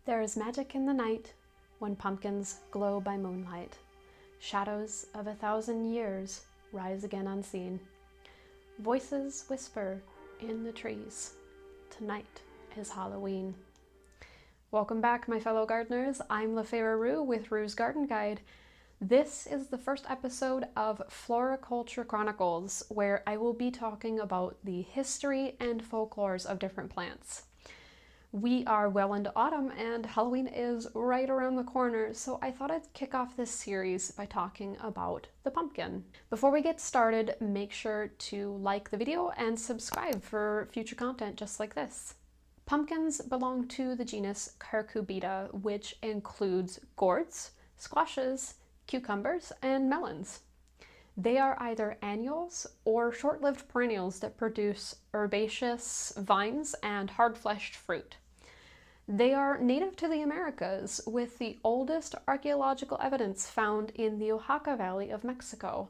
There is magic in the night when pumpkins glow by moonlight. Shadows of 1,000 years rise again unseen. Voices whisper in the trees. Tonight is Halloween. Welcome back, my fellow gardeners. I'm LaFera Rue with Rue's Garden Guide. This is the first episode of Floriculture Chronicles, where I will be talking about the history and folklores of different plants. We are well into autumn and Halloween is right around the corner, so I thought I'd kick off this series by talking about the pumpkin. Before we get started, make sure to like the video and subscribe for future content just like this. Pumpkins belong to the genus Cucurbita, which includes gourds, squashes, cucumbers, and melons. They are either annuals or short-lived perennials that produce herbaceous vines and hard-fleshed fruit. They are native to the Americas, with the oldest archaeological evidence found in the Oaxaca Valley of Mexico,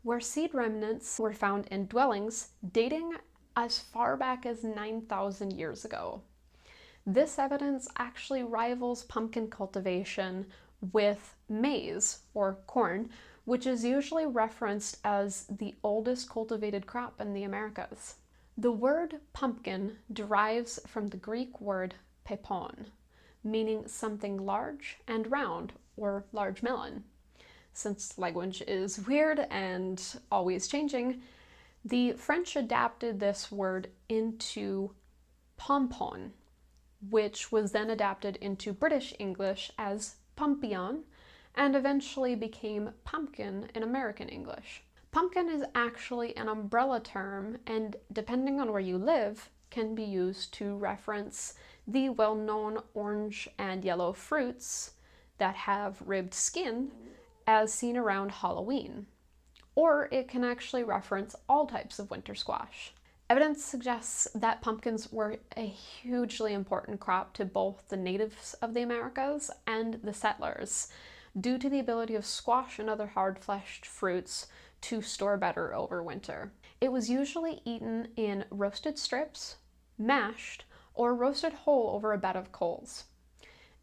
where seed remnants were found in dwellings dating as far back as 9,000 years ago. This evidence actually rivals pumpkin cultivation with maize, or corn, which is usually referenced as the oldest cultivated crop in the Americas. The word pumpkin derives from the Greek word pepon, meaning something large and round, or large melon. Since language is weird and always changing, the French adapted this word into pompon, which was then adapted into British English as pompion, and eventually became pumpkin in American English. Pumpkin is actually an umbrella term, and depending on where you live, can be used to reference the well-known orange and yellow fruits that have ribbed skin as seen around Halloween. Or it can actually reference all types of winter squash. Evidence suggests that pumpkins were a hugely important crop to both the natives of the Americas and the settlers, due to the ability of squash and other hard-fleshed fruits to store better over winter. It was usually eaten in roasted strips, mashed, or roasted whole over a bed of coals.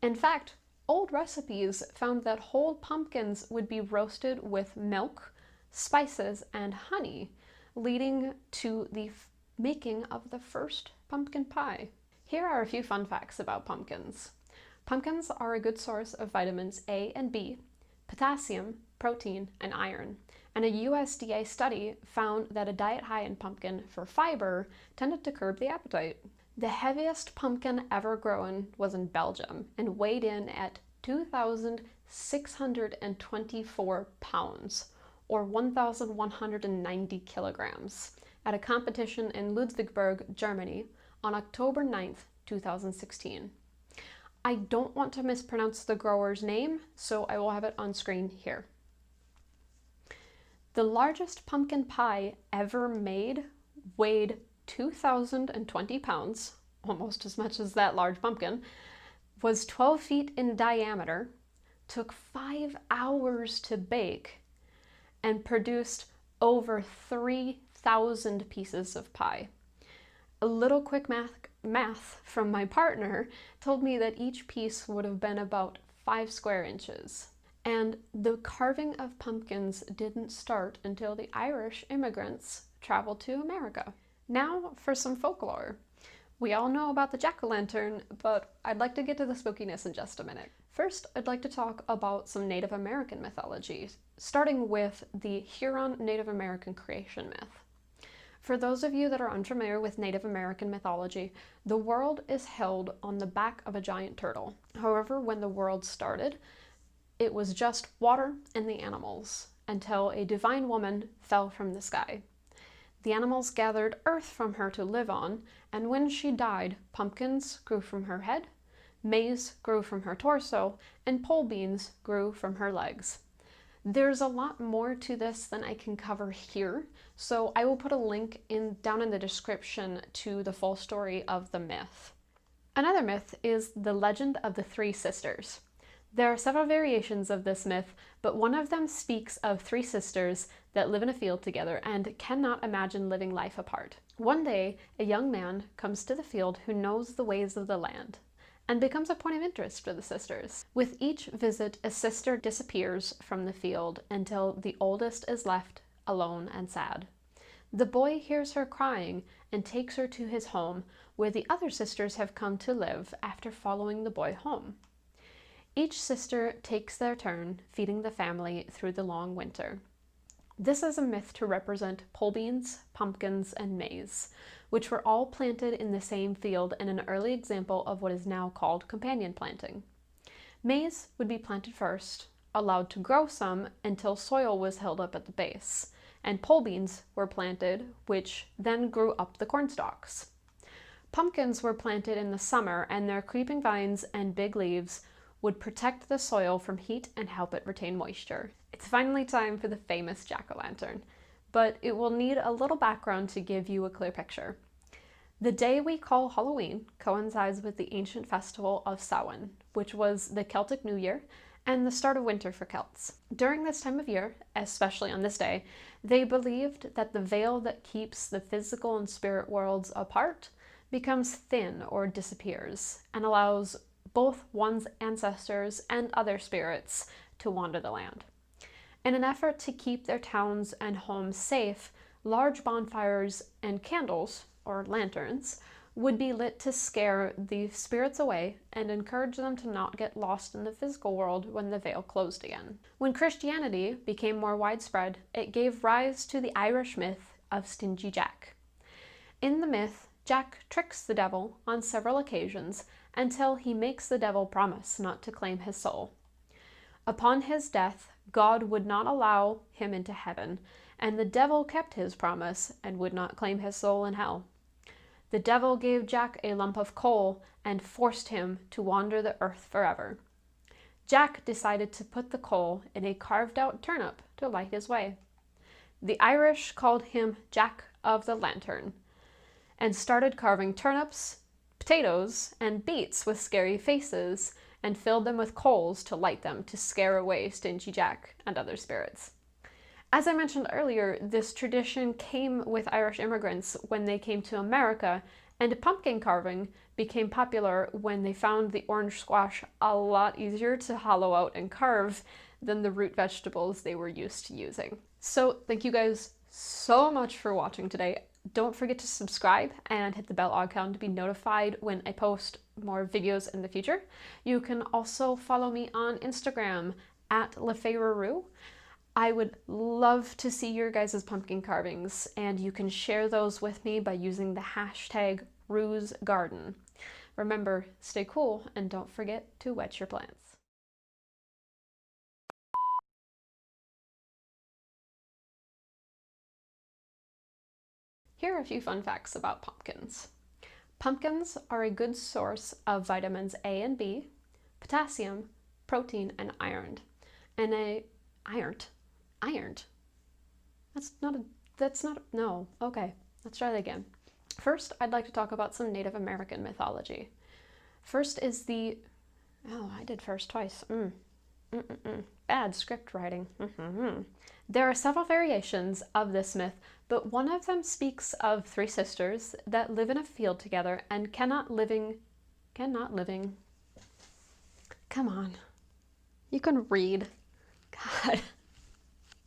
In fact, old recipes found that whole pumpkins would be roasted with milk, spices, and honey, leading to the making of the first pumpkin pie. Here are a few fun facts about pumpkins. Pumpkins are a good source of vitamins A and B, potassium, protein, and iron. And a USDA study found that a diet high in pumpkin for fiber tended to curb the appetite. The heaviest pumpkin ever grown was in Belgium and weighed in at 2,624 pounds, or 1,190 kilograms, at a competition in Ludwigsburg, Germany, on October 9th, 2016. I don't want to mispronounce the grower's name, so I will have it on screen here. The largest pumpkin pie ever made weighed 2,020 pounds, almost as much as that large pumpkin, was 12 feet in diameter, took 5 hours to bake, and produced over 3,000 pieces of pie. A little quick math from my partner told me that each piece would have been about 5 square inches. And the carving of pumpkins didn't start until the Irish immigrants traveled to America. Now for some folklore. We all know about the jack-o'-lantern, but I'd like to get to the spookiness in just a minute. First, I'd like to talk about some Native American mythology, starting with the Huron Native American creation myth. For those of you that are unfamiliar with Native American mythology, the world is held on the back of a giant turtle. However, when the world started, it was just water and the animals, until a divine woman fell from the sky. The animals gathered earth from her to live on, and when she died, pumpkins grew from her head, maize grew from her torso, and pole beans grew from her legs. There's a lot more to this than I can cover here, so I will put a link down in the description to the full story of the myth. Another myth is the legend of the three sisters. There are several variations of this myth, but one of them speaks of three sisters that live in a field together and cannot imagine living life apart. One day, a young man comes to the field who knows the ways of the land, and becomes a point of interest for the sisters. With each visit, a sister disappears from the field until the oldest is left alone and sad. The boy hears her crying and takes her to his home, where the other sisters have come to live after following the boy home. Each sister takes their turn feeding the family through the long winter. This is a myth to represent pole beans, pumpkins, and maize, which were all planted in the same field in an early example of what is now called companion planting. Maize would be planted first, allowed to grow some until soil was held up at the base, and pole beans were planted, which then grew up the corn stalks. Pumpkins were planted in the summer, and their creeping vines and big leaves would protect the soil from heat and help it retain moisture. It's finally time for the famous jack-o'-lantern, but it will need a little background to give you a clear picture. The day we call Halloween coincides with the ancient festival of Samhain, which was the Celtic New Year and the start of winter for Celts. During this time of year, especially on this day, they believed that the veil that keeps the physical and spirit worlds apart becomes thin or disappears and allows both one's ancestors and other spirits to wander the land. In an effort to keep their towns and homes safe, large bonfires and candles, or lanterns, would be lit to scare the spirits away and encourage them to not get lost in the physical world when the veil closed again. When Christianity became more widespread, it gave rise to the Irish myth of Stingy Jack. In the myth, Jack tricks the devil on several occasions until he makes the devil promise not to claim his soul. Upon his death, God would not allow him into heaven, and the devil kept his promise and would not claim his soul in hell. The devil gave Jack a lump of coal and forced him to wander the earth forever. Jack decided to put the coal in a carved-out turnip to light his way. The Irish called him Jack of the Lantern, and started carving turnips, potatoes, and beets with scary faces, and filled them with coals to light them to scare away Stingy Jack and other spirits. As I mentioned earlier, this tradition came with Irish immigrants when they came to America, and pumpkin carving became popular when they found the orange squash a lot easier to hollow out and carve than the root vegetables they were used to using. So thank you guys so much for watching today. Don't forget to subscribe and hit the bell icon to be notified when I post more videos in the future. You can also follow me on Instagram at LaFeyraroo. I would love to see your guys' pumpkin carvings, and you can share those with me by using the hashtag RooseGarden. Remember, stay cool and don't forget to wet your plants. Here are a few fun facts about pumpkins. Pumpkins are a good source of vitamins A and B, potassium, protein, and iron. No, okay, let's try that again. First, I'd like to talk about some Native American mythology. First is I did first twice. Bad script writing. There are several variations of this myth, but one of them speaks of three sisters that live in a field together and cannot living. Come on. You can read. God.